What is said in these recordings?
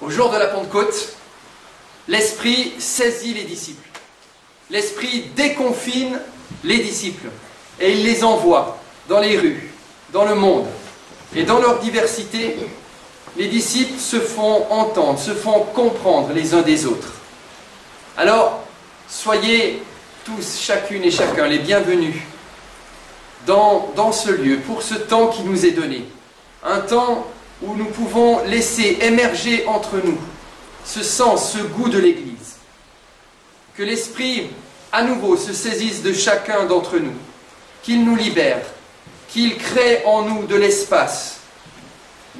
Au jour de la Pentecôte, l'Esprit saisit les disciples. L'Esprit déconfine les disciples et il les envoie dans les rues, dans le monde. Et dans leur diversité, les disciples se font entendre, se font comprendre les uns des autres. Alors, soyez tous, chacune et chacun, les bienvenus dans ce lieu, pour ce temps qui nous est donné. Un temps où nous pouvons laisser émerger entre nous ce sens, ce goût de l'Église. Que l'Esprit, à nouveau, se saisisse de chacun d'entre nous, qu'il nous libère, qu'il crée en nous de l'espace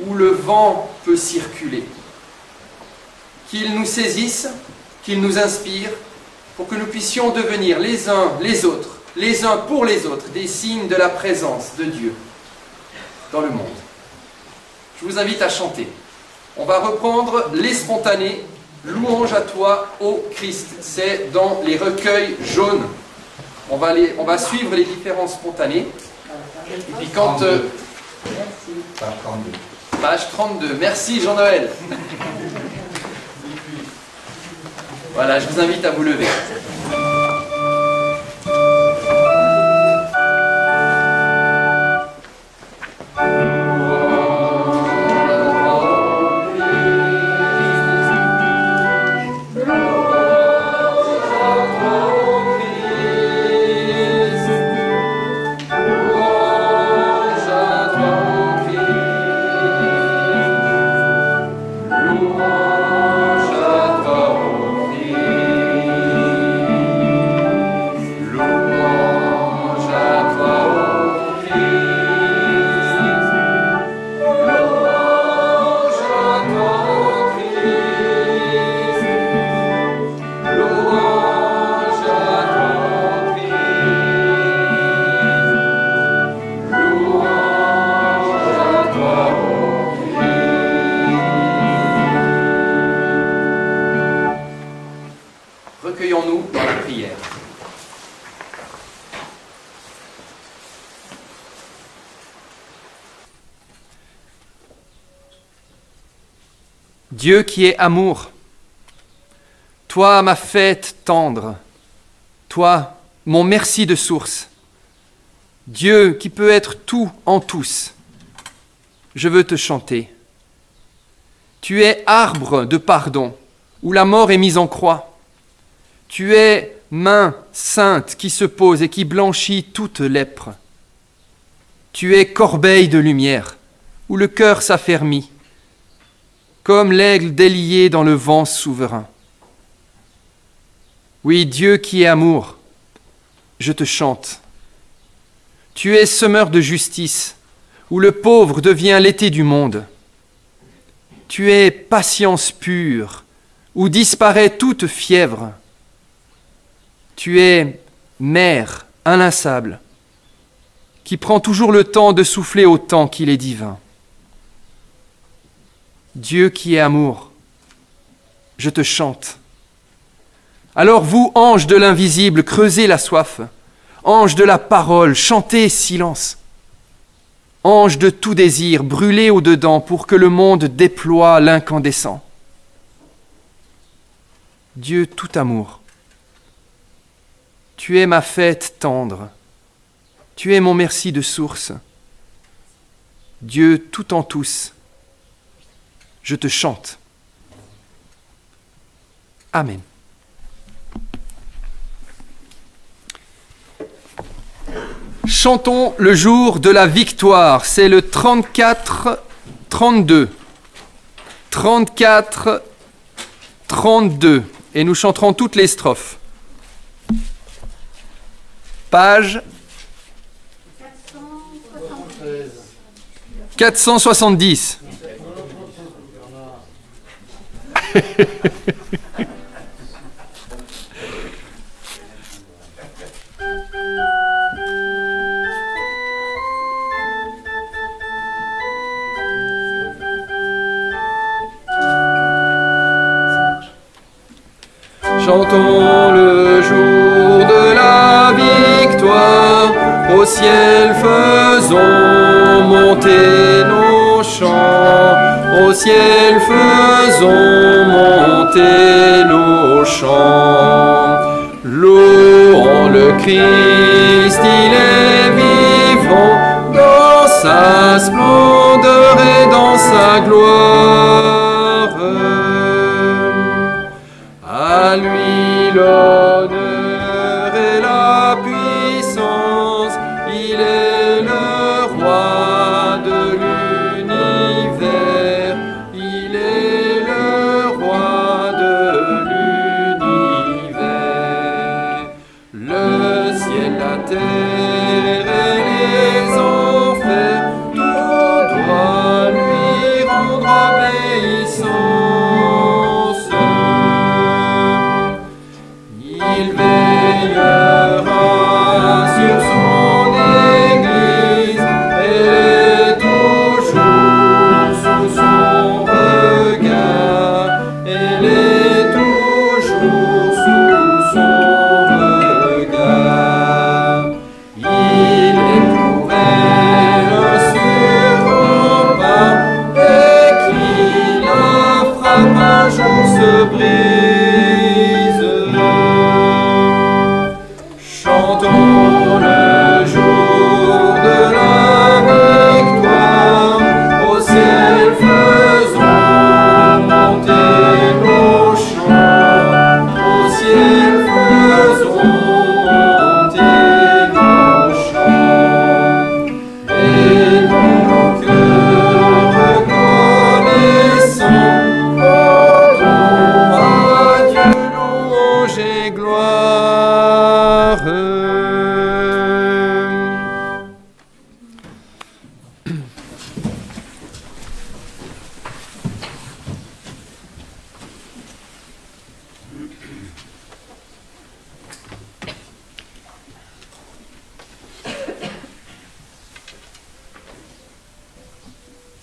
où le vent peut circuler. Qu'il nous saisisse, qu'il nous inspire, pour que nous puissions devenir les uns les autres, les uns pour les autres, des signes de la présence de Dieu dans le monde. Je vous invite à chanter. On va reprendre les spontanés, louange à toi, ô Christ. C'est dans les recueils jaunes. On va suivre les différents spontanés. Et puis quand... Page 32. Merci Jean-Noël. Voilà, je vous invite à vous lever. Recueillons-nous dans la prière. Dieu qui est amour, toi ma fête tendre, toi mon merci de source, Dieu qui peut être tout en tous, je veux te chanter. Tu es arbre de pardon, où la mort est mise en croix. Tu es main sainte qui se pose et qui blanchit toute lèpre. Tu es corbeille de lumière, où le cœur s'affermit, comme l'aigle délié dans le vent souverain. Oui, Dieu qui est amour, je te chante. Tu es semeur de justice, où le pauvre devient l'été du monde. Tu es patience pure, où disparaît toute fièvre. Tu es mère inlassable, qui prend toujours le temps de souffler autant qu'il est divin. Dieu qui est amour, je te chante. Alors vous, anges de l'invisible, creusez la soif. Anges de la parole, chantez silence. Anges de tout désir, brûlez au-dedans pour que le monde déploie l'incandescent. Dieu tout amour, tu es ma fête tendre, tu es mon merci de source. Dieu tout en tous, je te chante. Amen. Chantons le jour de la victoire, c'est le 34-32. 34-32. Et nous chanterons toutes les strophes. Page 470. Chantons le jour de la victoire, au ciel faisons monter nos chants, au ciel faisons monter nos chants. Louons le Christ, il est vivant, dans sa splendeur et dans sa gloire. À lui l'honneur et la puissance, il est le roi de l'univers, il est le roi de l'univers. Le ciel, la terre et les enfers, tout doit lui rendre obéissance. Il veillera sur son Église, elle est toujours sous son regard, elle est toujours sous son regard. Il est pour elle un sûr rempart, et qui la frappe un jour se brise. Chantons le jour de la victoire, au ciel faisons monter nos chants, au ciel faisons monter nos chants, et dans nos cœurs reconnaissants, portons à Dieu louange et gloire.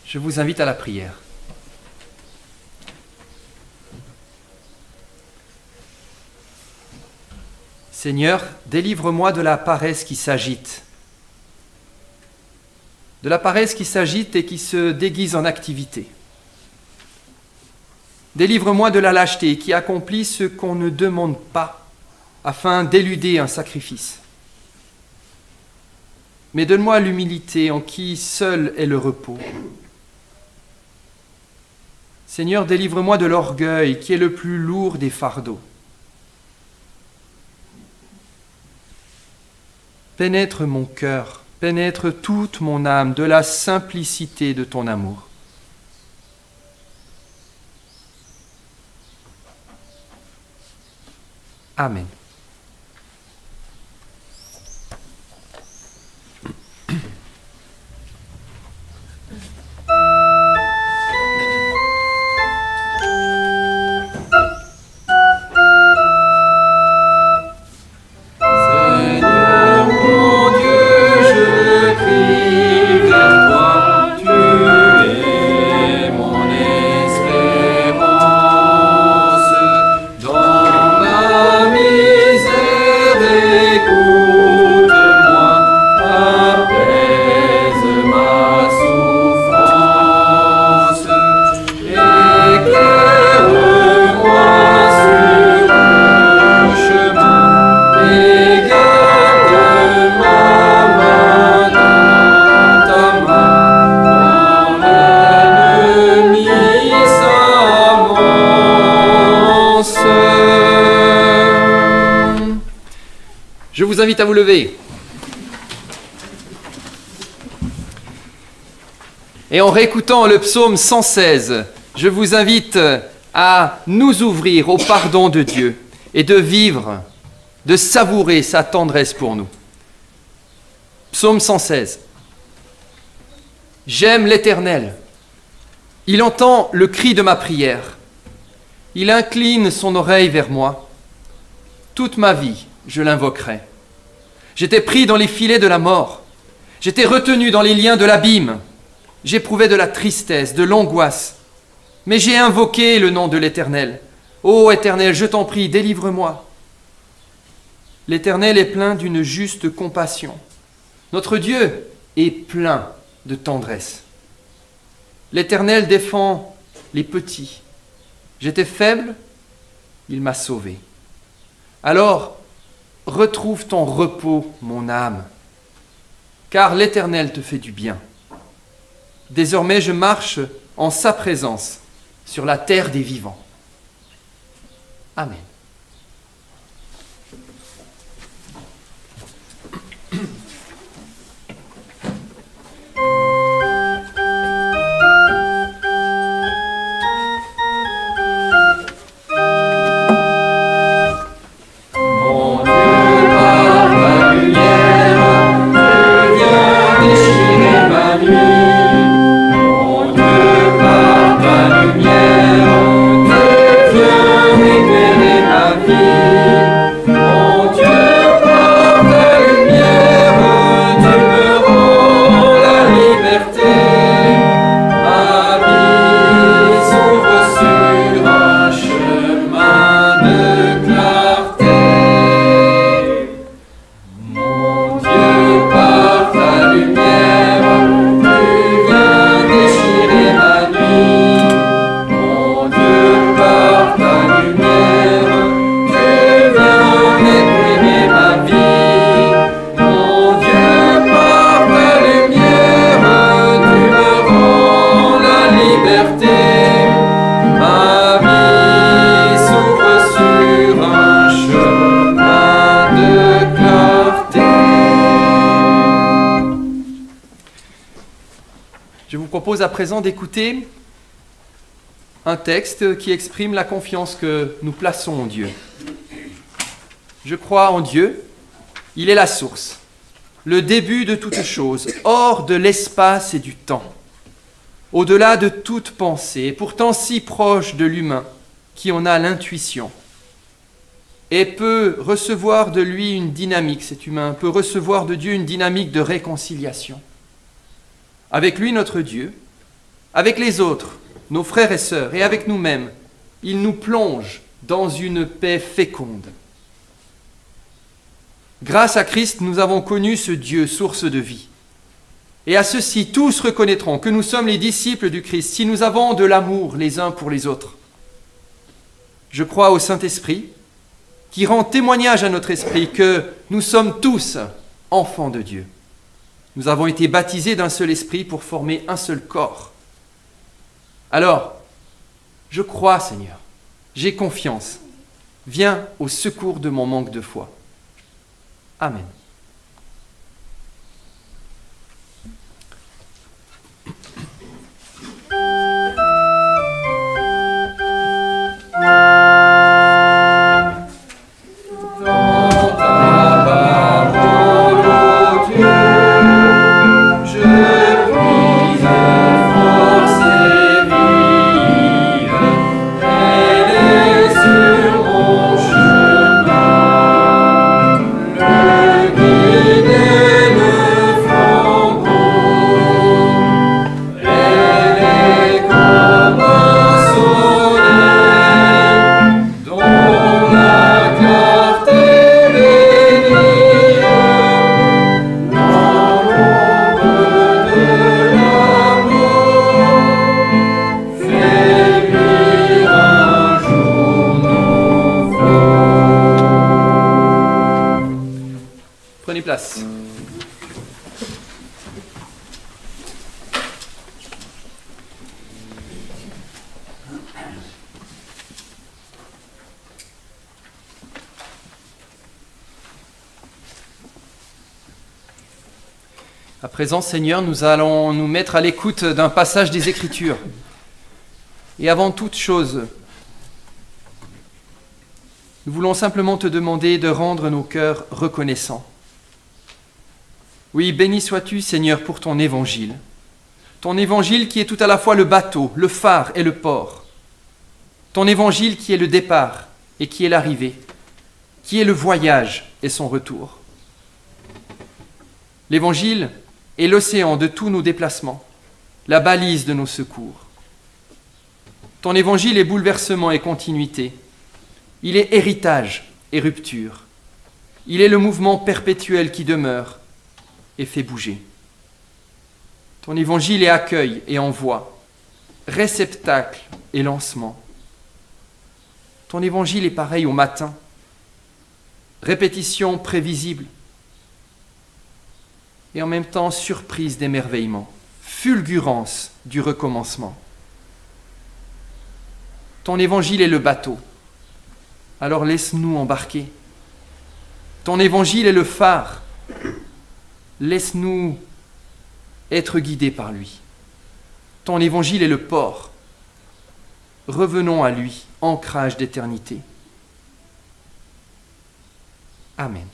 Je vous invite à la prière. Seigneur, délivre-moi de la paresse qui s'agite. De la paresse qui s'agite et qui se déguise en activité. Délivre-moi de la lâcheté qui accomplit ce qu'on ne demande pas afin d'éluder un sacrifice. Mais donne-moi l'humilité en qui seul est le repos. Seigneur, délivre-moi de l'orgueil qui est le plus lourd des fardeaux. Pénètre mon cœur, pénètre toute mon âme de la simplicité de ton amour. Amen. Dans ma Je vous invite à vous lever. Et en réécoutant le psaume 116, je vous invite à nous ouvrir au pardon de Dieu et de vivre, de savourer sa tendresse pour nous. Psaume 116. J'aime l'Éternel. Il entend le cri de ma prière. Il incline son oreille vers moi. Toute ma vie, je l'invoquerai. J'étais pris dans les filets de la mort. J'étais retenu dans les liens de l'abîme. J'éprouvais de la tristesse, de l'angoisse. Mais j'ai invoqué le nom de l'Éternel. Ô Éternel, je t'en prie, délivre-moi. L'Éternel est plein d'une juste compassion. Notre Dieu est plein de tendresse. L'Éternel défend les petits. J'étais faible, il m'a sauvé. Alors, retrouve ton repos, mon âme, car l'Éternel te fait du bien. Désormais, je marche en sa présence sur la terre des vivants. Amen. Je vous propose à présent d'écouter un texte qui exprime la confiance que nous plaçons en Dieu. Je crois en Dieu, il est la source, le début de toute chose, hors de l'espace et du temps, au-delà de toute pensée, et pourtant si proche de l'humain qui en a l'intuition, et peut recevoir de lui une dynamique, cet humain peut recevoir de Dieu une dynamique de réconciliation. Avec lui, notre Dieu, avec les autres, nos frères et sœurs, et avec nous-mêmes, il nous plonge dans une paix féconde. Grâce à Christ, nous avons connu ce Dieu, source de vie. Et à ceci, tous reconnaîtront que nous sommes les disciples du Christ, si nous avons de l'amour les uns pour les autres. Je crois au Saint-Esprit, qui rend témoignage à notre esprit que nous sommes tous enfants de Dieu. Nous avons été baptisés d'un seul esprit pour former un seul corps. Alors, je crois, Seigneur, j'ai confiance. Viens au secours de mon manque de foi. Amen. Place. À présent, Seigneur, nous allons nous mettre à l'écoute d'un passage des Écritures. Et avant toute chose, nous voulons simplement te demander de rendre nos cœurs reconnaissants. Oui, béni sois-tu, Seigneur, pour ton évangile. Ton évangile qui est tout à la fois le bateau, le phare et le port. Ton évangile qui est le départ et qui est l'arrivée, qui est le voyage et son retour. L'évangile est l'océan de tous nos déplacements, la balise de nos secours. Ton évangile est bouleversement et continuité. Il est héritage et rupture. Il est le mouvement perpétuel qui demeure et fait bouger. Ton évangile est accueil et envoi, réceptacle et lancement. Ton évangile est pareil au matin, répétition prévisible et en même temps surprise d'émerveillement, fulgurance du recommencement. Ton évangile est le bateau, alors laisse-nous embarquer. Ton évangile est le phare, laisse-nous être guidés par lui. Ton évangile est le port, revenons à lui, ancrage d'éternité. Amen.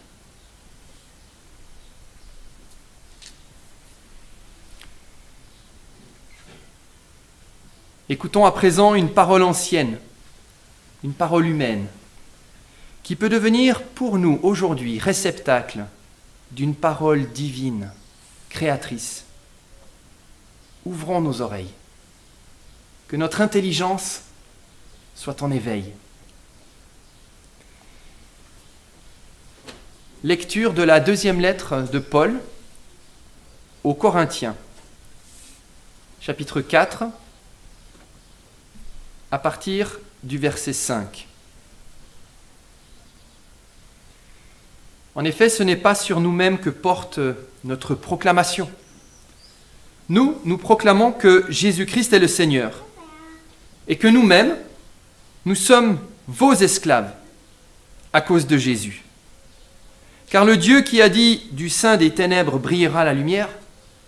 Écoutons à présent une parole ancienne, une parole humaine, qui peut devenir pour nous aujourd'hui réceptacle d'une parole divine, créatrice. Ouvrons nos oreilles, que notre intelligence soit en éveil. Lecture de la deuxième lettre de Paul aux Corinthiens, chapitre 4, à partir du verset 5. En effet, ce n'est pas sur nous-mêmes que porte notre proclamation. Nous proclamons que Jésus-Christ est le Seigneur et que nous-mêmes, nous sommes vos esclaves à cause de Jésus. Car le Dieu qui a dit « Du sein des ténèbres brillera la lumière »,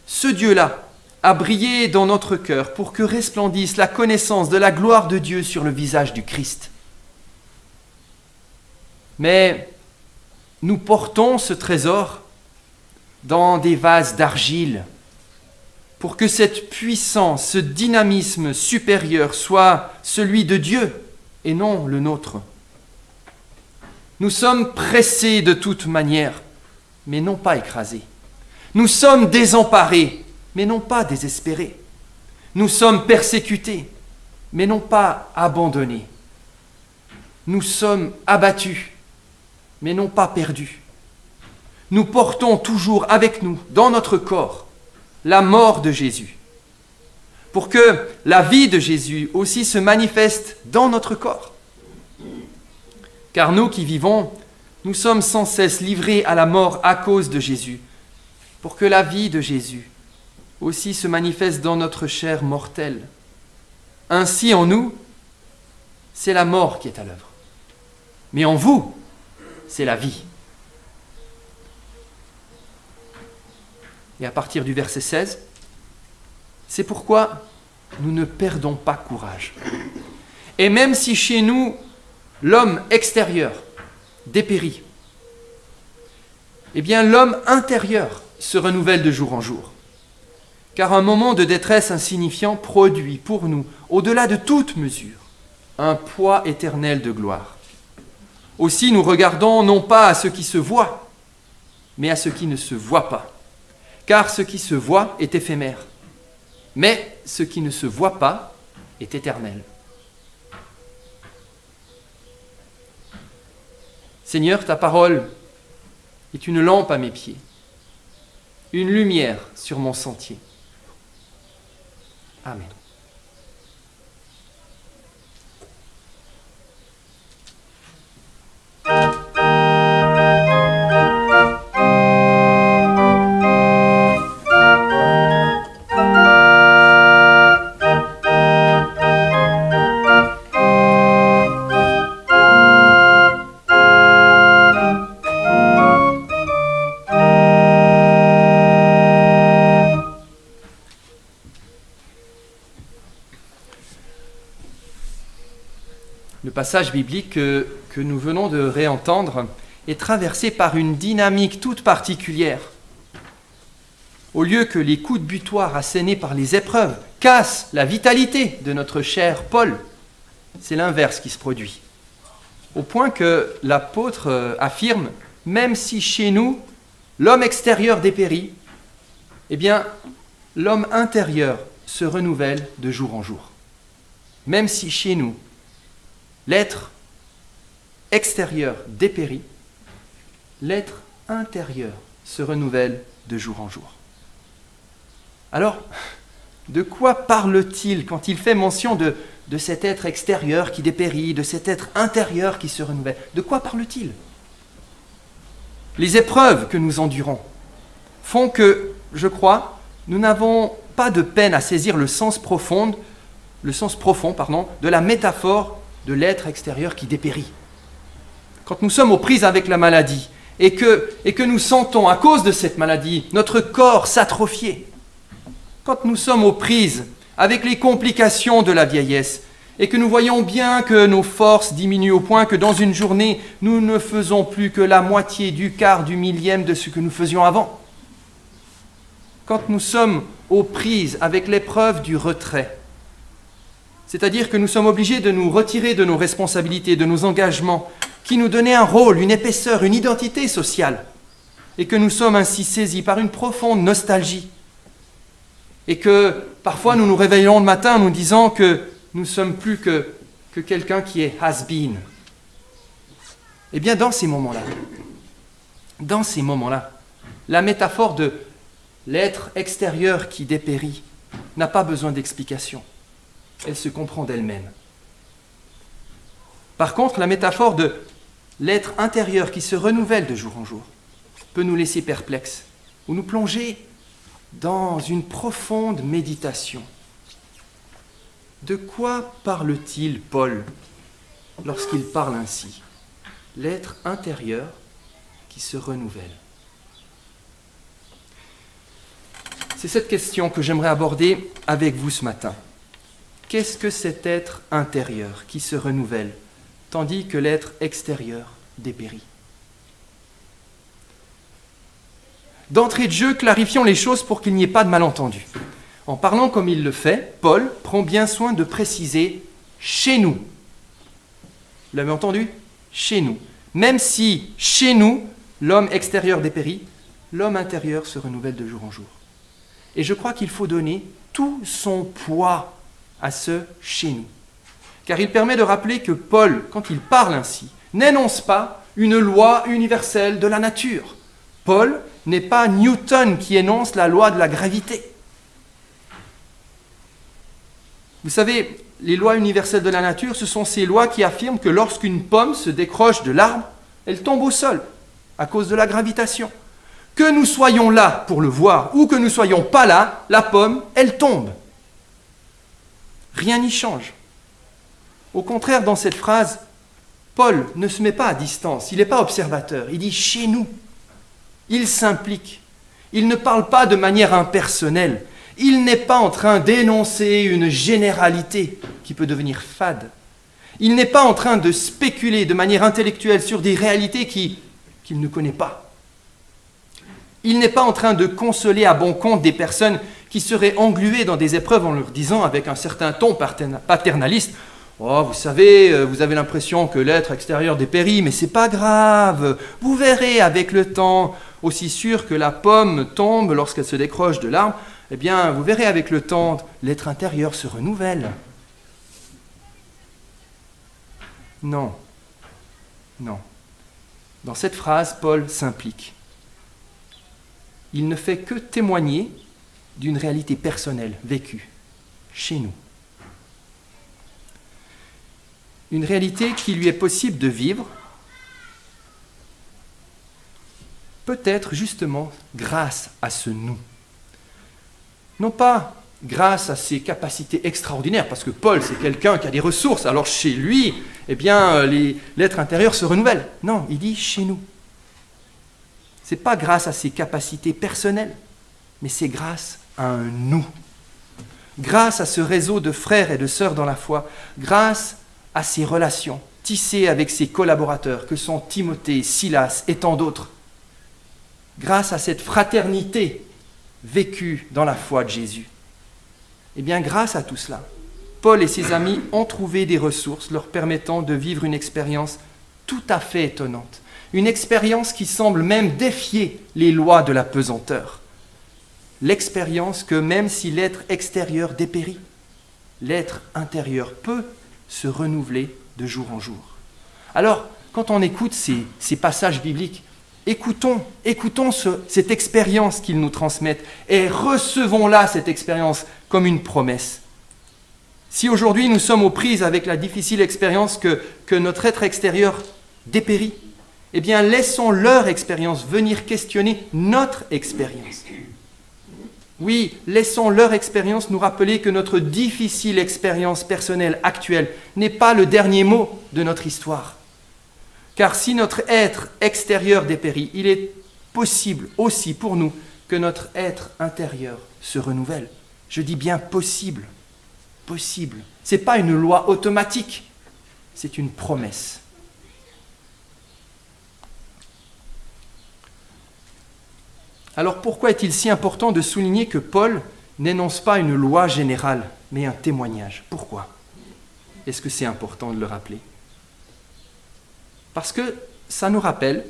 ce Dieu-là a brillé dans notre cœur pour que resplendisse la connaissance de la gloire de Dieu sur le visage du Christ. Mais nous portons ce trésor dans des vases d'argile pour que cette puissance, ce dynamisme supérieur soit celui de Dieu et non le nôtre. Nous sommes pressés de toute manière, mais non pas écrasés. Nous sommes désemparés, mais non pas désespérés. Nous sommes persécutés, mais non pas abandonnés. Nous sommes abattus, mais non pas perdus. Nous portons toujours avec nous, dans notre corps, la mort de Jésus, pour que la vie de Jésus aussi se manifeste dans notre corps. Car nous qui vivons, nous sommes sans cesse livrés à la mort à cause de Jésus, pour que la vie de Jésus aussi se manifeste dans notre chair mortelle. Ainsi en nous, c'est la mort qui est à l'œuvre. Mais en vous, c'est la vie. Et à partir du verset 16, c'est pourquoi nous ne perdons pas courage. Et même si chez nous, l'homme extérieur dépérit, eh bien l'homme intérieur se renouvelle de jour en jour. Car un moment de détresse insignifiant produit pour nous, au-delà de toute mesure, un poids éternel de gloire. Aussi nous regardons non pas à ce qui se voit, mais à ce qui ne se voit pas. Car ce qui se voit est éphémère, mais ce qui ne se voit pas est éternel. Seigneur, ta parole est une lampe à mes pieds, une lumière sur mon sentier. Amen. passage biblique que nous venons de réentendre est traversé par une dynamique toute particulière. Au lieu que les coups de butoir assénés par les épreuves cassent la vitalité de notre cher Paul, c'est l'inverse qui se produit. Au point que l'apôtre affirme, même si chez nous, l'homme extérieur dépérit, eh bien, l'homme intérieur se renouvelle de jour en jour. Même si chez nous, l'être extérieur dépérit, l'être intérieur se renouvelle de jour en jour. Alors, de quoi parle-t-il quand il fait mention de cet être extérieur qui dépérit, de cet être intérieur qui se renouvelle? De quoi parle-t-il? Les épreuves que nous endurons font que, je crois, nous n'avons pas de peine à saisir le sens profond, de la métaphore de l'être extérieur qui dépérit. Quand nous sommes aux prises avec la maladie et que nous sentons, à cause de cette maladie, notre corps s'atrophier, quand nous sommes aux prises avec les complications de la vieillesse et que nous voyons bien que nos forces diminuent au point que dans une journée, nous ne faisons plus que la moitié, du quart, du millième de ce que nous faisions avant. Quand nous sommes aux prises avec l'épreuve du retrait, c'est-à-dire que nous sommes obligés de nous retirer de nos responsabilités, de nos engagements, qui nous donnaient un rôle, une épaisseur, une identité sociale, et que nous sommes ainsi saisis par une profonde nostalgie, et que parfois nous nous réveillons le matin en nous disant que nous ne sommes plus que quelqu'un qui est has-been. Eh bien, dans ces moments-là, la métaphore de l'être extérieur qui dépérit n'a pas besoin d'explication. Elle se comprend d'elle-même. Par contre, la métaphore de l'être intérieur qui se renouvelle de jour en jour peut nous laisser perplexes ou nous plonger dans une profonde méditation. De quoi parle-t-il, Paul, lorsqu'il parle ainsi? L'être intérieur qui se renouvelle. C'est cette question que j'aimerais aborder avec vous ce matin. Qu'est-ce que cet être intérieur qui se renouvelle, tandis que l'être extérieur dépérit? D'entrée de jeu, clarifions les choses pour qu'il n'y ait pas de malentendu. En parlant comme il le fait, Paul prend bien soin de préciser « chez nous ». Vous l'avez entendu? Chez nous. Même si, chez nous, l'homme extérieur dépérit, l'homme intérieur se renouvelle de jour en jour. Et je crois qu'il faut donner tout son poids à ce « chez nous ». Car il permet de rappeler que Paul, quand il parle ainsi, n'énonce pas une loi universelle de la nature. Paul n'est pas Newton qui énonce la loi de la gravité. Vous savez, les lois universelles de la nature, ce sont ces lois qui affirment que lorsqu'une pomme se décroche de l'arbre, elle tombe au sol à cause de la gravitation. Que nous soyons là pour le voir ou que nous ne soyons pas là, la pomme, elle tombe. Rien n'y change. Au contraire, dans cette phrase, Paul ne se met pas à distance, il n'est pas observateur, il dit « chez nous ». Il s'implique. Il ne parle pas de manière impersonnelle. Il n'est pas en train d'énoncer une généralité qui peut devenir fade. Il n'est pas en train de spéculer de manière intellectuelle sur des réalités qu'il ne connaît pas. Il n'est pas en train de consoler à bon compte des personnes qui seraient engluées dans des épreuves en leur disant avec un certain ton paternaliste « Oh, vous savez, vous avez l'impression que l'être extérieur dépérit, mais c'est pas grave. Vous verrez avec le temps, aussi sûr que la pomme tombe lorsqu'elle se décroche de l'arbre, eh bien, vous verrez avec le temps, l'être intérieur se renouvelle. » Non. Non. Dans cette phrase, Paul s'implique. Il ne fait que témoigner d'une réalité personnelle vécue chez nous. Une réalité qui lui est possible de vivre, peut-être justement grâce à ce nous. Non pas grâce à ses capacités extraordinaires, parce que Paul, c'est quelqu'un qui a des ressources, alors chez lui, eh bien, l'être intérieur se renouvelle. Non, il dit chez nous. Ce n'est pas grâce à ses capacités personnelles, mais c'est grâce à un nous. Grâce à ce réseau de frères et de sœurs dans la foi, grâce à ses relations, tissé avec ses collaborateurs, que sont Timothée, Silas et tant d'autres, grâce à cette fraternité vécue dans la foi de Jésus. Eh bien, grâce à tout cela, Paul et ses amis ont trouvé des ressources leur permettant de vivre une expérience tout à fait étonnante, une expérience qui semble même défier les lois de la pesanteur. L'expérience que même si l'être extérieur dépérit, l'être intérieur peut se renouveler de jour en jour. Alors, quand on écoute ces passages bibliques, écoutons cette expérience qu'ils nous transmettent et recevons-la, cette expérience, comme une promesse. Si aujourd'hui nous sommes aux prises avec la difficile expérience que notre être extérieur dépérit, eh bien laissons leur expérience venir questionner notre expérience. Oui, laissons leur expérience nous rappeler que notre difficile expérience personnelle actuelle n'est pas le dernier mot de notre histoire. Car si notre être extérieur dépérit, il est possible aussi pour nous que notre être intérieur se renouvelle. Je dis bien possible. Possible. Ce n'est pas une loi automatique, c'est une promesse. Alors pourquoi est-il si important de souligner que Paul n'énonce pas une loi générale, mais un témoignage? Pourquoi est-ce que c'est important de le rappeler? Parce que ça nous rappelle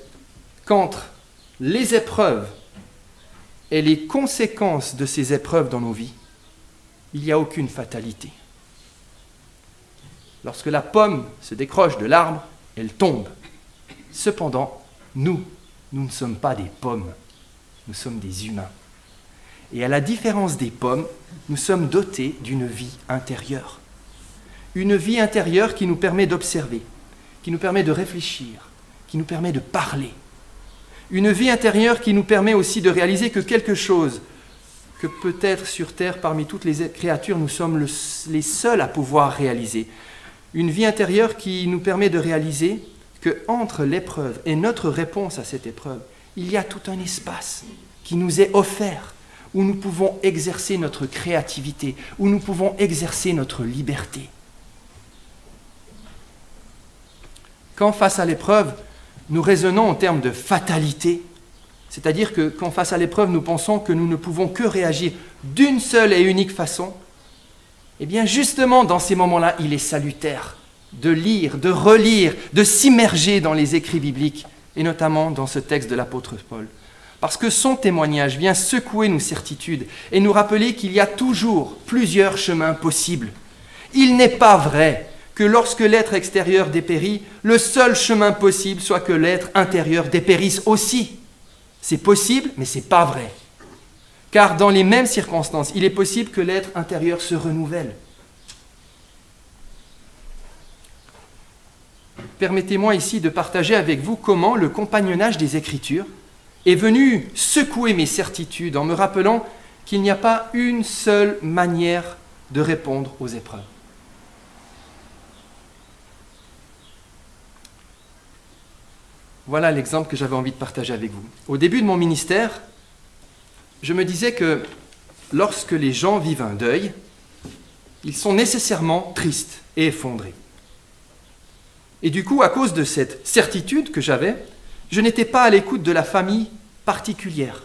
qu'entre les épreuves et les conséquences de ces épreuves dans nos vies, il n'y a aucune fatalité. Lorsque la pomme se décroche de l'arbre, elle tombe. Cependant, nous ne sommes pas des pommes, nous sommes des humains. Et à la différence des pommes, nous sommes dotés d'une vie intérieure. Une vie intérieure qui nous permet d'observer, qui nous permet de réfléchir, qui nous permet de parler. Une vie intérieure qui nous permet aussi de réaliser que quelque chose que peut-être sur Terre, parmi toutes les créatures, nous sommes les seuls à pouvoir réaliser. Une vie intérieure qui nous permet de réaliser qu'entre l'épreuve et notre réponse à cette épreuve, il y a tout un espace qui nous est offert, où nous pouvons exercer notre créativité, où nous pouvons exercer notre liberté. Quand face à l'épreuve, nous raisonnons en termes de fatalité, c'est-à-dire que quand face à l'épreuve, nous pensons que nous ne pouvons que réagir d'une seule et unique façon, eh bien justement dans ces moments-là, il est salutaire de lire, de relire, de s'immerger dans les écrits bibliques, et notamment dans ce texte de l'apôtre Paul. Parce que son témoignage vient secouer nos certitudes et nous rappeler qu'il y a toujours plusieurs chemins possibles. Il n'est pas vrai que lorsque l'être extérieur dépérit, le seul chemin possible soit que l'être intérieur dépérisse aussi. C'est possible, mais ce n'est pas vrai. Car dans les mêmes circonstances, il est possible que l'être intérieur se renouvelle. Permettez-moi ici de partager avec vous comment le compagnonnage des Écritures est venu secouer mes certitudes en me rappelant qu'il n'y a pas une seule manière de répondre aux épreuves. Voilà l'exemple que j'avais envie de partager avec vous. Au début de mon ministère, je me disais que lorsque les gens vivent un deuil, ils sont nécessairement tristes et effondrés. Et du coup, à cause de cette certitude que j'avais, je n'étais pas à l'écoute de la famille particulière,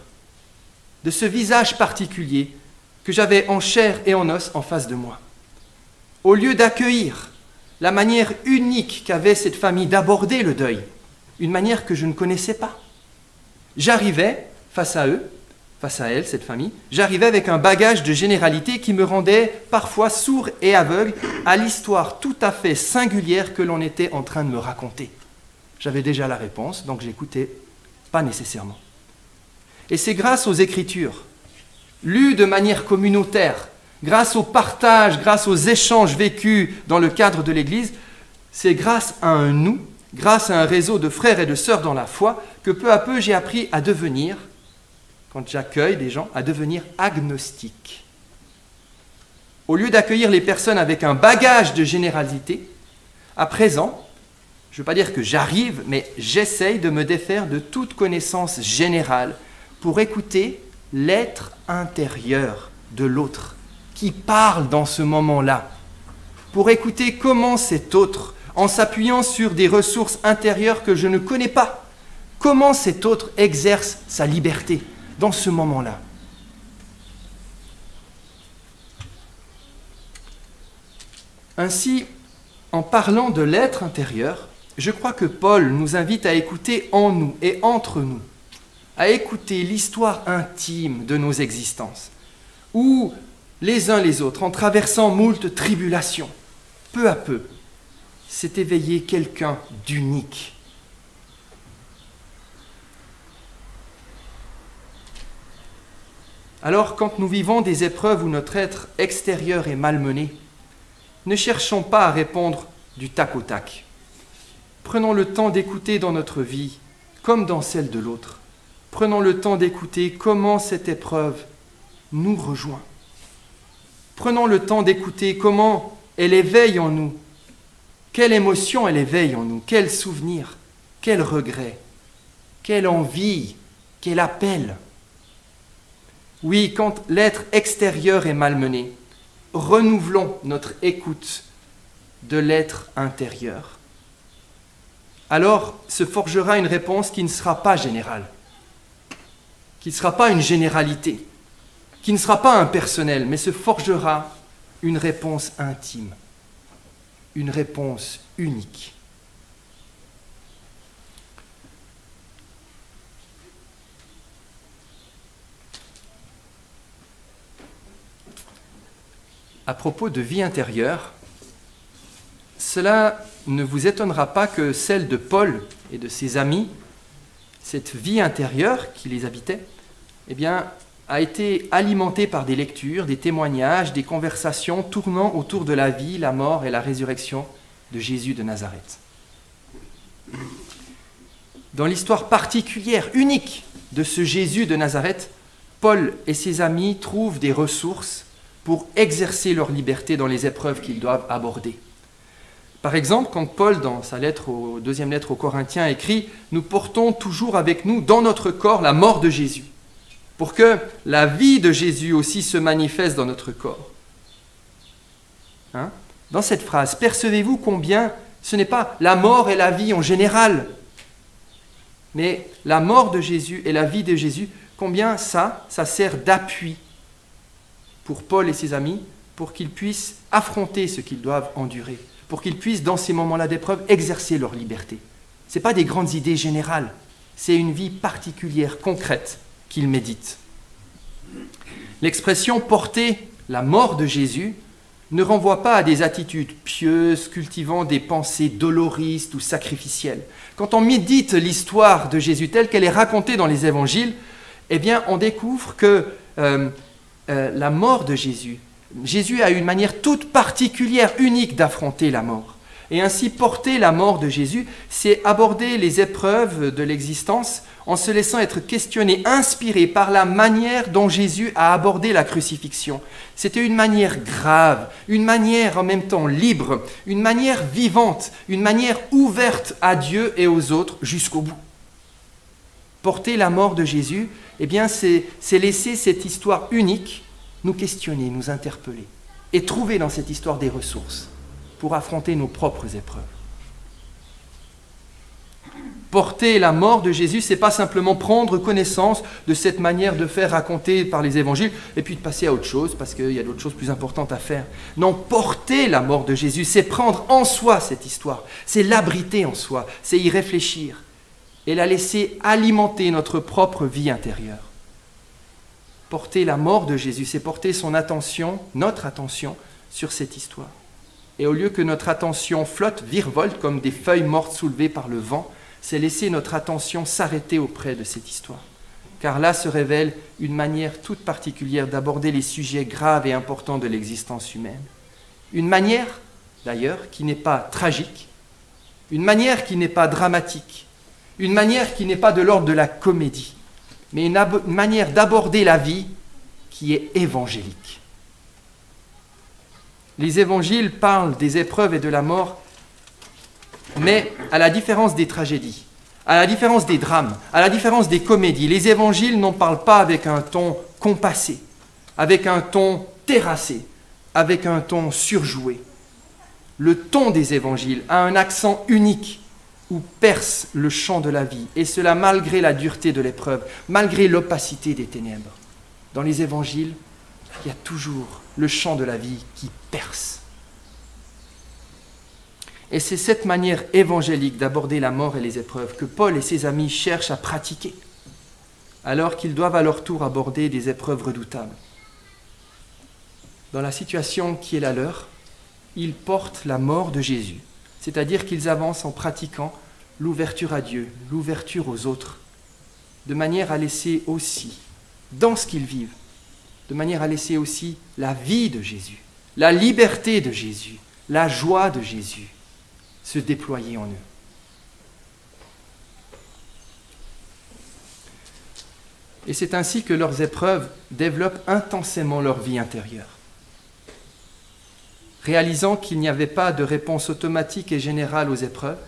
de ce visage particulier que j'avais en chair et en os en face de moi. Au lieu d'accueillir la manière unique qu'avait cette famille d'aborder le deuil, une manière que je ne connaissais pas, j'arrivais face à eux, face à elle, cette famille, j'arrivais avec un bagage de généralité qui me rendait parfois sourd et aveugle à l'histoire tout à fait singulière que l'on était en train de me raconter. J'avais déjà la réponse, donc j'écoutais pas nécessairement. Et c'est grâce aux Écritures, lues de manière communautaire, grâce au partage, grâce aux échanges vécus dans le cadre de l'Église, c'est grâce à un nous, grâce à un réseau de frères et de sœurs dans la foi, que peu à peu j'ai appris à devenir, quand j'accueille des gens, à devenir agnostique. Au lieu d'accueillir les personnes avec un bagage de généralité, à présent, je ne veux pas dire que j'arrive, mais j'essaye de me défaire de toute connaissance générale pour écouter l'être intérieur de l'autre qui parle dans ce moment-là, pour écouter comment cet autre, en s'appuyant sur des ressources intérieures que je ne connais pas. Comment cet autre exerce sa liberté dans ce moment-là? Ainsi, en parlant de l'être intérieur, je crois que Paul nous invite à écouter en nous et entre nous, à écouter l'histoire intime de nos existences, où les uns les autres, en traversant moult tribulations, peu à peu, s'est éveillé quelqu'un d'unique. Alors, quand nous vivons des épreuves où notre être extérieur est malmené, ne cherchons pas à répondre du tac au tac. Prenons le temps d'écouter dans notre vie, comme dans celle de l'autre. Prenons le temps d'écouter comment cette épreuve nous rejoint. Prenons le temps d'écouter comment elle éveille en nous, quelle émotion elle éveille en nous, quel souvenir, quel regret, quelle envie, quel appel. Oui, quand l'être extérieur est malmené, renouvelons notre écoute de l'être intérieur. Alors se forgera une réponse qui ne sera pas générale, qui ne sera pas une généralité, qui ne sera pas impersonnelle, mais se forgera une réponse intime, une réponse unique. À propos de vie intérieure, cela ne vous étonnera pas que celle de Paul et de ses amis, cette vie intérieure qui les habitait, eh bien, a été alimentée par des lectures, des témoignages, des conversations tournant autour de la vie, la mort et la résurrection de Jésus de Nazareth. Dans l'histoire particulière, unique de ce Jésus de Nazareth, Paul et ses amis trouvent des ressources pour exercer leur liberté dans les épreuves qu'ils doivent aborder. Par exemple, quand Paul, dans sa deuxième lettre aux Corinthiens, écrit « Nous portons toujours avec nous dans notre corps la mort de Jésus, pour que la vie de Jésus aussi se manifeste dans notre corps. » Dans cette phrase, percevez-vous combien ce n'est pas la mort et la vie en général, mais la mort de Jésus et la vie de Jésus, combien ça sert d'appui pour Paul et ses amis, pour qu'ils puissent affronter ce qu'ils doivent endurer, pour qu'ils puissent, dans ces moments-là d'épreuve, exercer leur liberté. Ce n'est pas des grandes idées générales, c'est une vie particulière, concrète, qu'ils méditent. L'expression « porter la mort de Jésus » ne renvoie pas à des attitudes pieuses, cultivant des pensées doloristes ou sacrificielles. Quand on médite l'histoire de Jésus telle qu'elle est racontée dans les évangiles, eh bien, on découvre que la mort de Jésus, Jésus a une manière toute particulière, unique d'affronter la mort. Et ainsi, porter la mort de Jésus, c'est aborder les épreuves de l'existence en se laissant être questionné, inspiré par la manière dont Jésus a abordé la crucifixion. C'était une manière grave, une manière en même temps libre, une manière vivante, une manière ouverte à Dieu et aux autres jusqu'au bout. Porter la mort de Jésus, eh bien, c'est laisser cette histoire unique nous questionner, nous interpeller et trouver dans cette histoire des ressources pour affronter nos propres épreuves. Porter la mort de Jésus, ce n'est pas simplement prendre connaissance de cette manière de faire racontée par les évangiles et puis de passer à autre chose parce qu'il y a d'autres choses plus importantes à faire. Non, porter la mort de Jésus, c'est prendre en soi cette histoire, c'est l'abriter en soi, c'est y réfléchir et la laisser alimenter notre propre vie intérieure. Porter la mort de Jésus, c'est porter son attention, notre attention, sur cette histoire. Et au lieu que notre attention flotte, virevolte comme des feuilles mortes soulevées par le vent, c'est laisser notre attention s'arrêter auprès de cette histoire. Car là se révèle une manière toute particulière d'aborder les sujets graves et importants de l'existence humaine. Une manière, d'ailleurs, qui n'est pas tragique, une manière qui n'est pas dramatique, une manière qui n'est pas de l'ordre de la comédie, mais une manière d'aborder la vie qui est évangélique. Les évangiles parlent des épreuves et de la mort, mais à la différence des tragédies, à la différence des drames, à la différence des comédies, les évangiles n'en parlent pas avec un ton compassé, avec un ton terrassé, avec un ton surjoué. Le ton des évangiles a un accent unique où perce le chant de la vie, et cela malgré la dureté de l'épreuve, malgré l'opacité des ténèbres. Dans les évangiles, il y a toujours le chant de la vie qui perce. Et c'est cette manière évangélique d'aborder la mort et les épreuves que Paul et ses amis cherchent à pratiquer, alors qu'ils doivent à leur tour aborder des épreuves redoutables. Dans la situation qui est la leur, ils portent la mort de Jésus, c'est-à-dire qu'ils avancent en pratiquant l'ouverture à Dieu, l'ouverture aux autres, de manière à laisser aussi, dans ce qu'ils vivent, de manière à laisser aussi la vie de Jésus, la liberté de Jésus, la joie de Jésus se déployer en eux. Et c'est ainsi que leurs épreuves développent intensément leur vie intérieure. Réalisant qu'il n'y avait pas de réponse automatique et générale aux épreuves,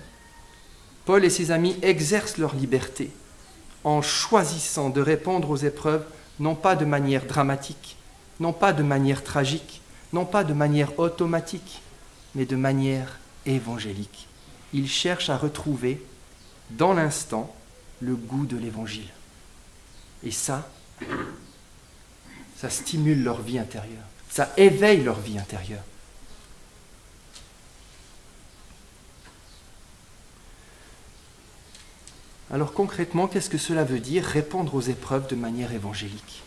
Paul et ses amis exercent leur liberté en choisissant de répondre aux épreuves non pas de manière dramatique, non pas de manière tragique, non pas de manière automatique, mais de manière évangélique. Ils cherchent à retrouver dans l'instant le goût de l'évangile. Et ça stimule leur vie intérieure, ça éveille leur vie intérieure. Alors concrètement, qu'est-ce que cela veut dire, répondre aux épreuves de manière évangélique?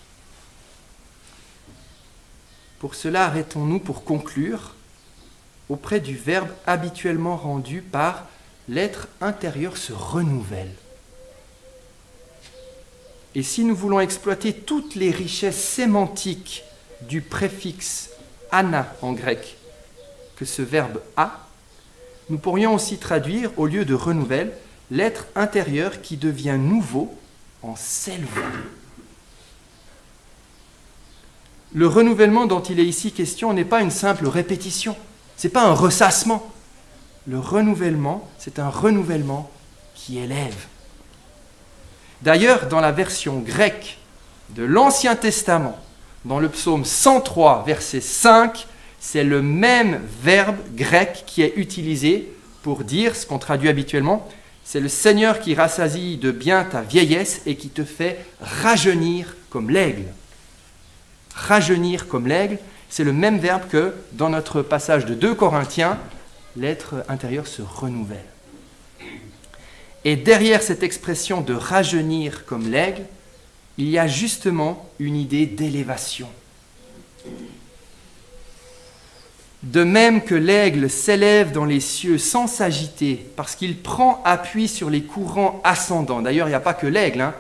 Pour cela, arrêtons-nous pour conclure auprès du verbe habituellement rendu par l'être intérieur se renouvelle. Et si nous voulons exploiter toutes les richesses sémantiques du préfixe ana en grec, que ce verbe a, nous pourrions aussi traduire, au lieu de renouvelle, l'être intérieur qui devient nouveau en s'élevant. Le renouvellement dont il est ici question n'est pas une simple répétition, ce n'est pas un ressassement. Le renouvellement, c'est un renouvellement qui élève. D'ailleurs, dans la version grecque de l'Ancien Testament, dans le psaume 103, verset 5, c'est le même verbe grec qui est utilisé pour dire ce qu'on traduit habituellement. C'est le Seigneur qui rassasie de bien ta vieillesse et qui te fait rajeunir comme l'aigle. Rajeunir comme l'aigle, c'est le même verbe que dans notre passage de 2 Corinthiens, l'être intérieur se renouvelle. Et derrière cette expression de rajeunir comme l'aigle, il y a justement une idée d'élévation. De même que l'aigle s'élève dans les cieux sans s'agiter, parce qu'il prend appui sur les courants ascendants. D'ailleurs, il n'y a pas que l'aigle,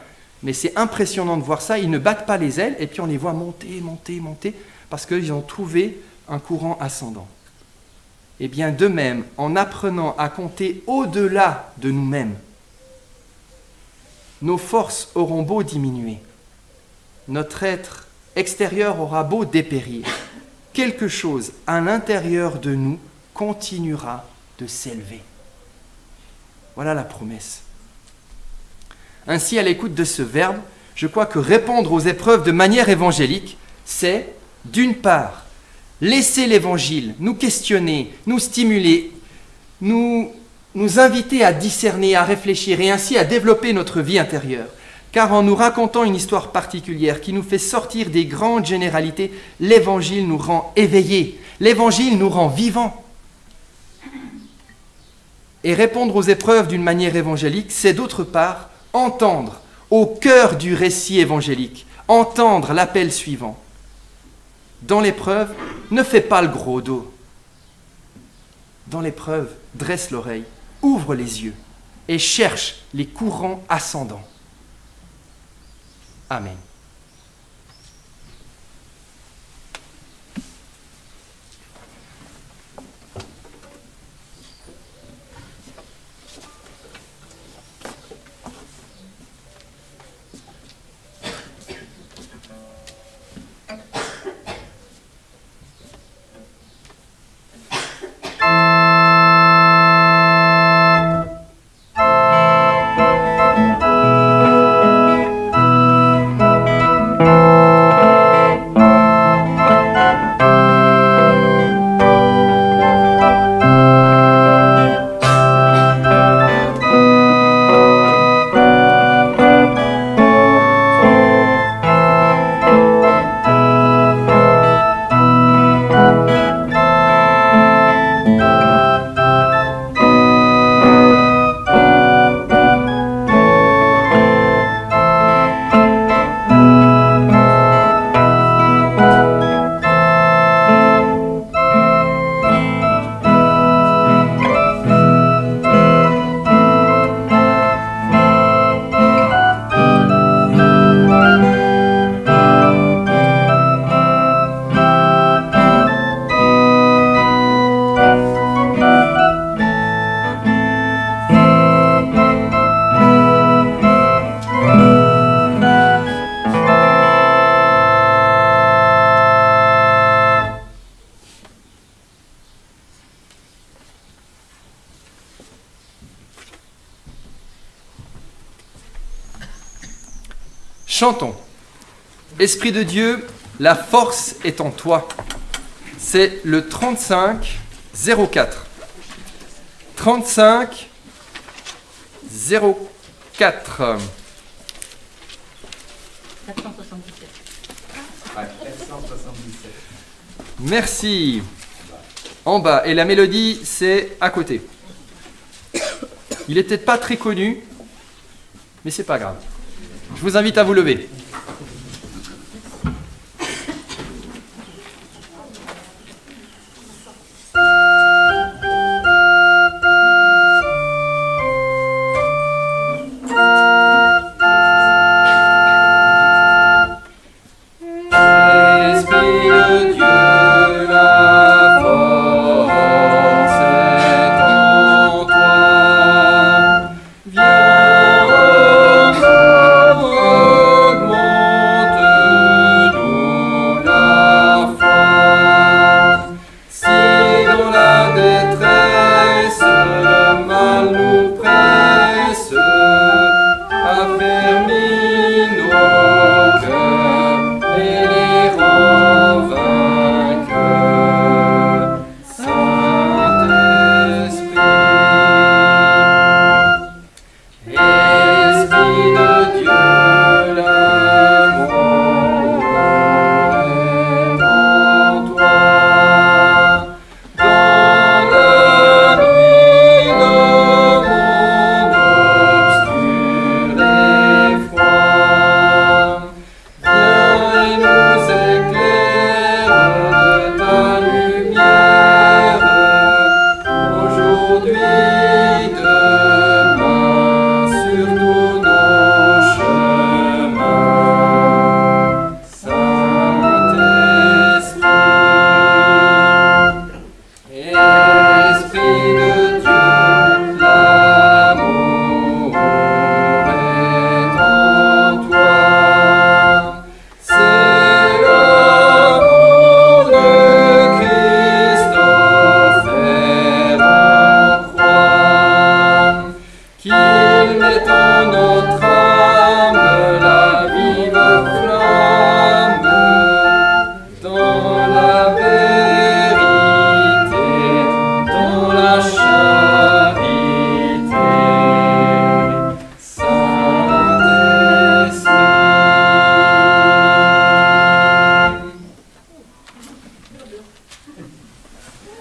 mais c'est impressionnant de voir ça. Ils ne battent pas les ailes, et puis on les voit monter, monter, monter, parce qu'ils ont trouvé un courant ascendant. Et bien de même, en apprenant à compter au-delà de nous-mêmes, nos forces auront beau diminuer, notre être extérieur aura beau dépérir, quelque chose à l'intérieur de nous continuera de s'élever. Voilà la promesse. Ainsi, à l'écoute de ce verbe, je crois que répondre aux épreuves de manière évangélique, c'est, d'une part, laisser l'évangile nous questionner, nous stimuler, nous inviter à discerner, à réfléchir et ainsi à développer notre vie intérieure. Car en nous racontant une histoire particulière qui nous fait sortir des grandes généralités, l'Évangile nous rend éveillés, l'Évangile nous rend vivants. Et répondre aux épreuves d'une manière évangélique, c'est d'autre part entendre au cœur du récit évangélique, entendre l'appel suivant. Dans l'épreuve, ne fais pas le gros dos. Dans l'épreuve, dresse l'oreille, ouvre les yeux et cherche les courants ascendants. Amen. Chantons. Esprit de Dieu, la force est en toi. C'est le 35-04. 35-04. Merci. En bas. Et la mélodie, c'est à côté. Il n'est peut-être pas très connu, mais c'est pas grave. Je vous invite à vous lever.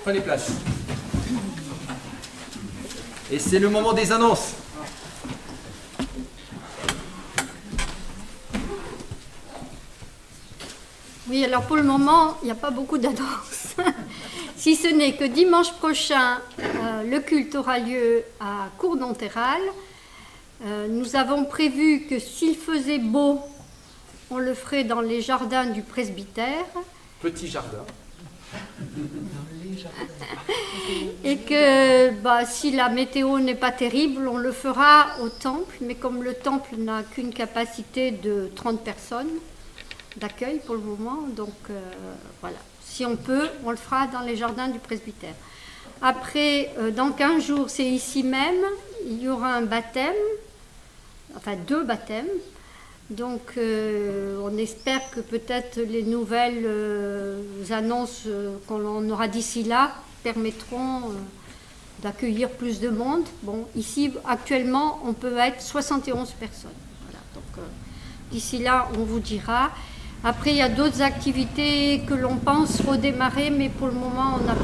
Prenez place. Et c'est le moment des annonces. Oui, alors pour le moment, il n'y a pas beaucoup d'annonces. Si ce n'est que dimanche prochain, le culte aura lieu à Cour-d'Enterral. Nous avons prévu que s'il faisait beau, on le ferait dans les jardins du presbytère. Petit jardin. Et que si la météo n'est pas terrible, on le fera au temple. Mais comme le temple n'a qu'une capacité de 30 personnes d'accueil pour le moment, donc voilà. Si on peut, on le fera dans les jardins du presbytère. Après, dans 15 jours, c'est ici même, il y aura un baptême, enfin 2 baptêmes. Donc on espère que peut-être les nouvelles annonces qu'on aura d'ici là permettront d'accueillir plus de monde. Bon, ici, actuellement, on peut être 71 personnes. Voilà, donc d'ici là, on vous dira. Après, il y a d'autres activités que l'on pense redémarrer, mais pour le moment, je n'ai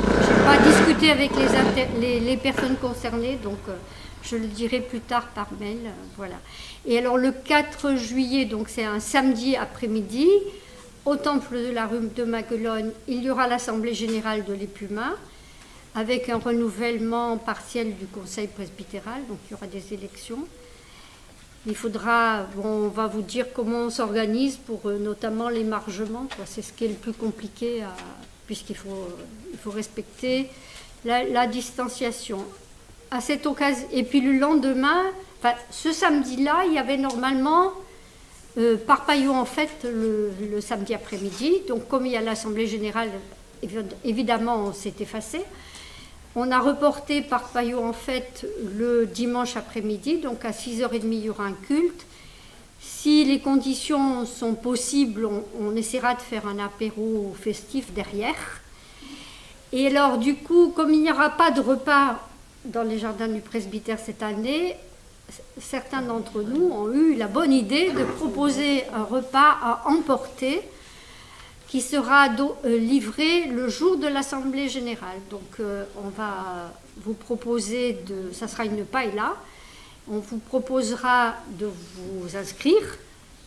pas discuté avec les personnes concernées, donc je le dirai plus tard par mail. Voilà. Et alors, le 4 juillet, donc c'est un samedi après-midi, au temple de la rue de Maguelone, il y aura l'Assemblée générale de l'Épuma, avec un renouvellement partiel du conseil presbytéral, donc il y aura des élections. Il faudra, on va vous dire comment on s'organise pour notamment l'émargement, c'est ce qui est le plus compliqué, puisqu'il faut respecter la distanciation. À cette occasion, et puis le lendemain, ce samedi-là, il y avait normalement Parpaillot en fait le samedi après-midi, donc comme il y a l'Assemblée générale, évidemment on s'est effacé. On a reporté Parpaillot en fait le dimanche après-midi, donc à 6h30 il y aura un culte. Si les conditions sont possibles, on essaiera de faire un apéro festif derrière. Et alors, du coup, comme il n'y aura pas de repas dans les jardins du presbytère cette année, certains d'entre nous ont eu la bonne idée de proposer un repas à emporter qui sera livré le jour de l'Assemblée générale. Donc, on va vous proposer ça sera une paella. On vous proposera de vous inscrire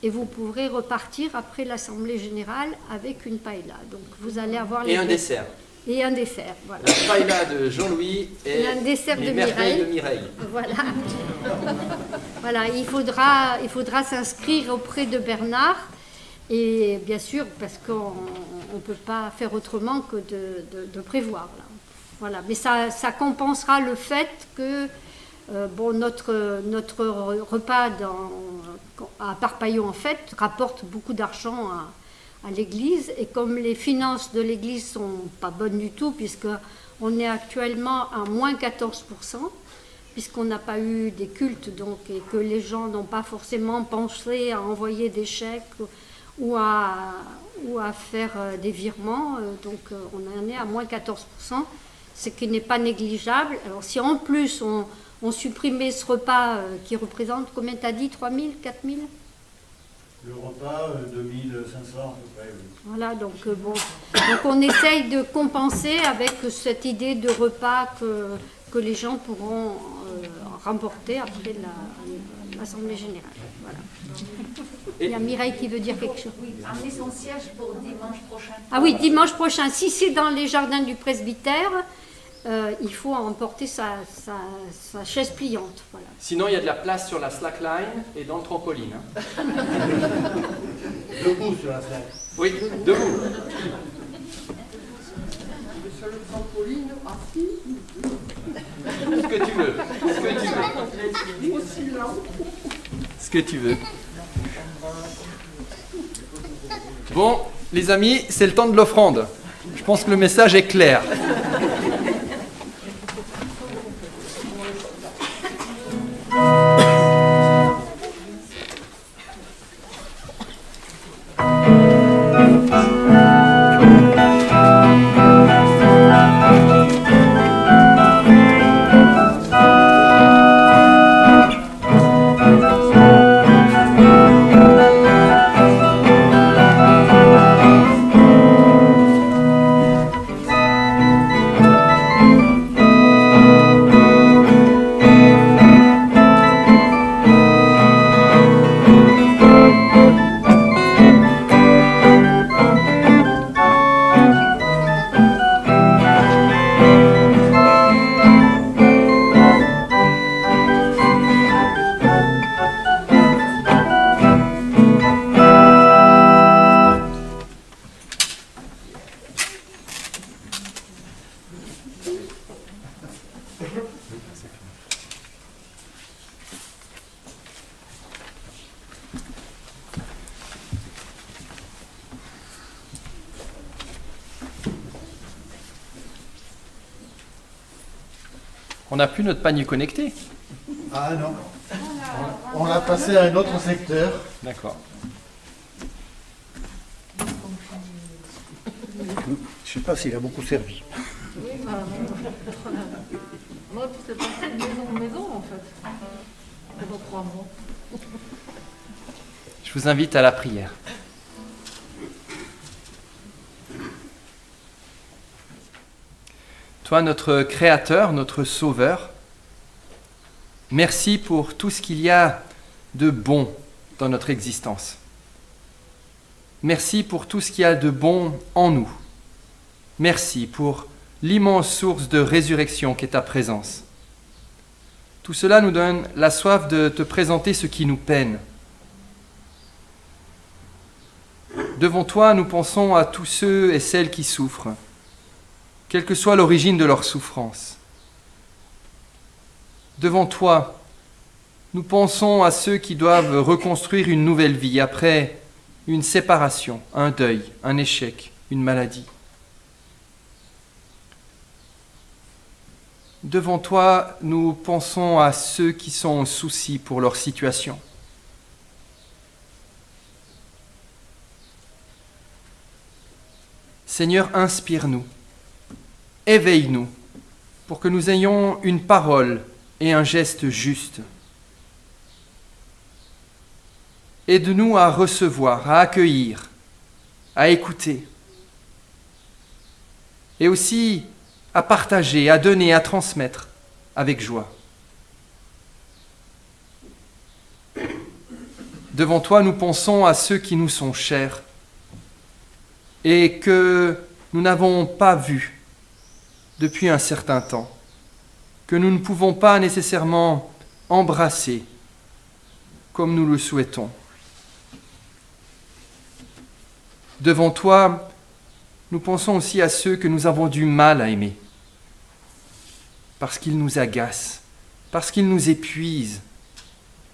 et vous pourrez repartir après l'Assemblée générale avec une paella. Donc, vous allez avoir un dessert. Et un dessert, voilà. La paella de Jean-Louis et un dessert les de merveilles de Mireille. Voilà. Voilà, il faudra s'inscrire auprès de Bernard. Et bien sûr, parce qu'on ne peut pas faire autrement que de prévoir. Là. Voilà. Mais ça compensera le fait que notre repas à Parpaillon, en fait, rapporte beaucoup d'argent à l'église. Et comme les finances de l'église ne sont pas bonnes du tout, puisqu'on est actuellement à moins 14%, puisqu'on n'a pas eu des cultes, donc, et que les gens n'ont pas forcément pensé à envoyer des chèques ou à faire des virements. Donc on en est à moins 14%, ce qui n'est pas négligeable. Alors si en plus on supprimait ce repas qui représente, combien tu as dit, 3 000, 4 000 ? Le repas, 2500 à peu près, oui. Voilà, donc donc on essaye de compenser avec cette idée de repas que les gens pourront remporter après l'Assemblée générale. Voilà. Il y a Mireille qui veut dire quelque chose. Oui, amener son siège pour dimanche prochain. Ah oui, dimanche prochain. Si c'est dans les jardins du presbytère, il faut emporter sa chaise pliante. Voilà. Sinon, il y a de la place sur la slackline et dans le trampoline. Hein. Debout sur la slack. Oui, debout. Sur le trampoline, assis. Ce que tu veux. Ce que tu veux. Aussi là. Ce que tu veux. Bon, les amis, c'est le temps de l'offrande. Je pense que le message est clair. On n'a plus notre panier connecté. Ah non. On l'a passé à un autre secteur. D'accord. Je sais pas s'il a beaucoup servi. Oui, moi, c'est passé de maison en maison, en fait. Pendant 3 mois. Je vous invite à la prière. Toi, notre Créateur, notre Sauveur, merci pour tout ce qu'il y a de bon dans notre existence. Merci pour tout ce qu'il y a de bon en nous. Merci pour l'immense source de résurrection qu'est ta présence. Tout cela nous donne la soif de te présenter ce qui nous peine. Devant toi, nous pensons à tous ceux et celles qui souffrent, quelle que soit l'origine de leur souffrance. Devant toi, nous pensons à ceux qui doivent reconstruire une nouvelle vie après une séparation, un deuil, un échec, une maladie. Devant toi, nous pensons à ceux qui sont en souci pour leur situation. Seigneur, inspire-nous, éveille-nous, pour que nous ayons une parole et un geste juste. Aide-nous à recevoir, à accueillir, à écouter, et aussi à partager, à donner, à transmettre avec joie. Devant toi, nous pensons à ceux qui nous sont chers et que nous n'avons pas vus depuis un certain temps, que nous ne pouvons pas nécessairement embrasser comme nous le souhaitons. Devant toi, nous pensons aussi à ceux que nous avons du mal à aimer, parce qu'ils nous agacent, parce qu'ils nous épuisent,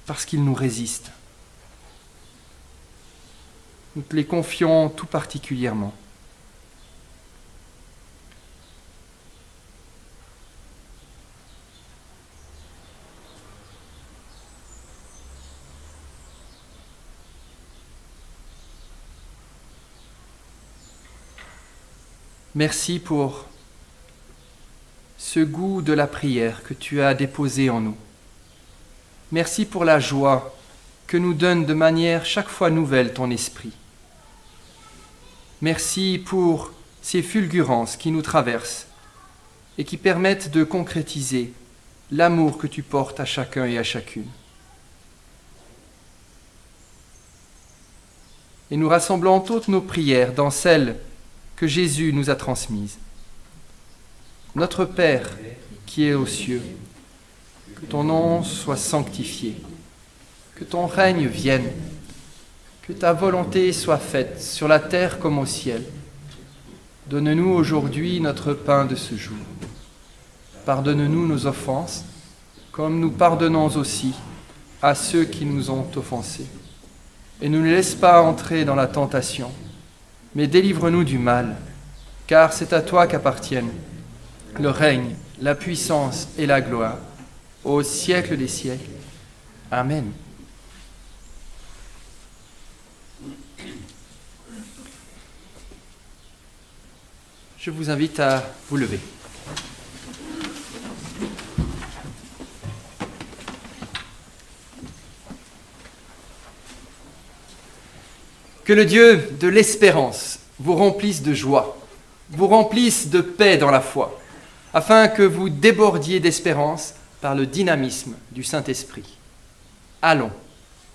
parce qu'ils nous résistent. Nous te les confions tout particulièrement. Merci pour ce goût de la prière que tu as déposé en nous. Merci pour la joie que nous donne de manière chaque fois nouvelle ton esprit. Merci pour ces fulgurances qui nous traversent et qui permettent de concrétiser l'amour que tu portes à chacun et à chacune. Et nous rassemblons toutes nos prières dans celles que Jésus nous a transmises. Notre Père qui es aux cieux, que ton nom soit sanctifié, que ton règne vienne, que ta volonté soit faite sur la terre comme au ciel. Donne-nous aujourd'hui notre pain de ce jour. Pardonne-nous nos offenses, comme nous pardonnons aussi à ceux qui nous ont offensés. Et ne nous laisse pas entrer dans la tentation, mais délivre-nous du mal, car c'est à toi qu'appartiennent le règne, la puissance et la gloire, au siècle des siècles. Amen. Je vous invite à vous lever. Que le Dieu de l'espérance vous remplisse de joie, vous remplisse de paix dans la foi, afin que vous débordiez d'espérance par le dynamisme du Saint-Esprit. Allons,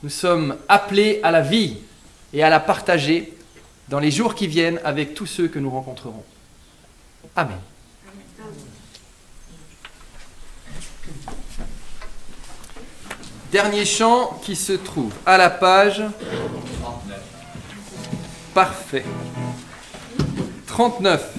nous sommes appelés à la vie et à la partager dans les jours qui viennent avec tous ceux que nous rencontrerons. Amen. Dernier chant qui se trouve à la page 39. Parfait. 39.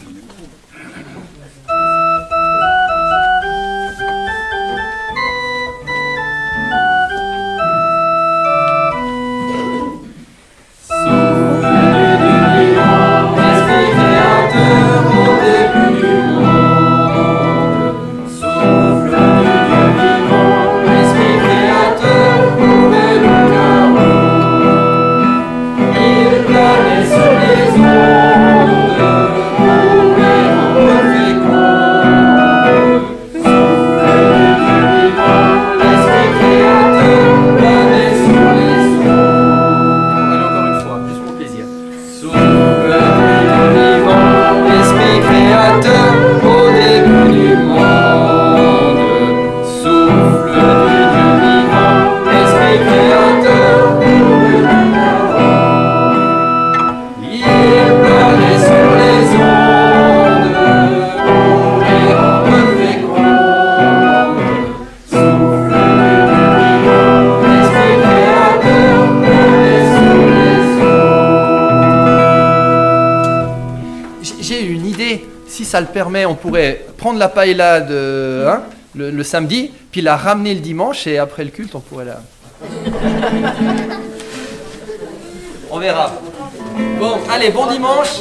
Ça le permet, on pourrait prendre la paella le samedi, puis la ramener le dimanche, et après le culte, on pourrait la... On verra. Bon, allez, bon dimanche.